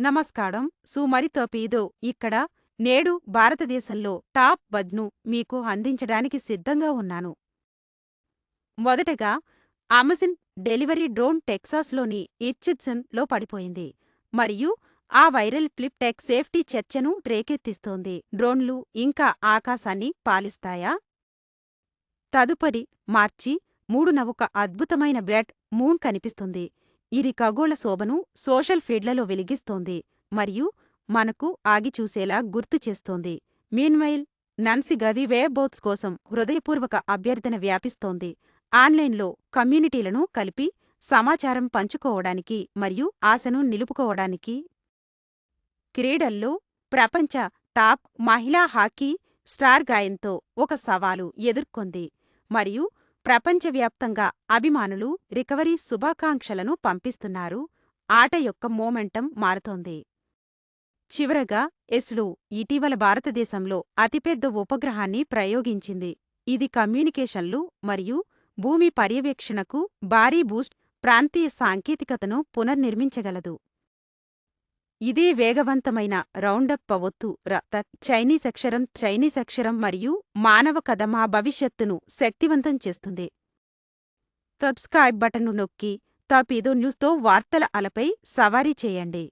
నమస్కారం సుమరితోపీదో ఇక్కడ నేడు భారతదేశంలో టాప్ 10ను మీకు అందించడానికి సిద్ధంగా ఉన్నాను. మొదటగా అమెజాన్ డెలివరీ డ్రోన్ టెక్సాస్లోని హట్చిన్సన్ లో పడిపోయింది మరియు ఆ వైరల్ క్లిప్ టెక్ సేఫ్టీ చర్చను రేకెత్తిస్తోంది. డ్రోన్లు ఇంకా ఆకాశాన్ని పాలిస్తాయా? తదుపరి మార్చి 3న ఒక అద్భుతమైన బ్లడ్ మూన్ కనిపిస్తుంది. ఇది ఖగోళ శోభను సోషల్ ఫీడ్లలో వెలిగిస్తోంది మరియు మనకు ఆగిచూసేలా గుర్తుచేస్తోంది. మీన్వైల్ నాన్సీ గవి వేవ్బోట్స్ కోసం హృదయపూర్వక అభ్యర్థన వ్యాపిస్తోంది. ఆన్లైన్లో కమ్యూనిటీలను కలిపి సమాచారం పంచుకోవడానికి మరియు ఆశను నిలుపుకోవడానికి. క్రీడల్లో ప్రపంచ టాప్ మహిళా హాకీ స్టార్ గాయంతో ఒక సవాలు ఎదుర్కొంది మరియు ప్రపంచవ్యాప్తంగా అభిమానులు రికవరీ శుభాకాంక్షలను పంపిస్తున్నారు. ఆట యొక్క మోమెంటం మారుతోంది. చివరగా ఇస్రో ఇటీవల భారతదేశంలో అతిపెద్ద ఉపగ్రహాన్ని ప్రయోగించింది. ఇది కమ్యూనికేషన్లు మరియు భూమి పర్యవేక్షణకు భారీ బూస్ట్ ప్రాంతీయ సాంకేతికతను పునర్నిర్మించగలదు. ఇదే వేగవంతమైన రౌండప్ ఒత్తు చైనీస్ అక్షరం మరియు మానవ కథ మా భవిష్యత్తును శక్తివంతం చేస్తుంది. సబ్స్క్రైబ్ బటన్ను నొక్కి టాపీదో న్యూస్తో వార్తల అలపై సవారీ చేయండి.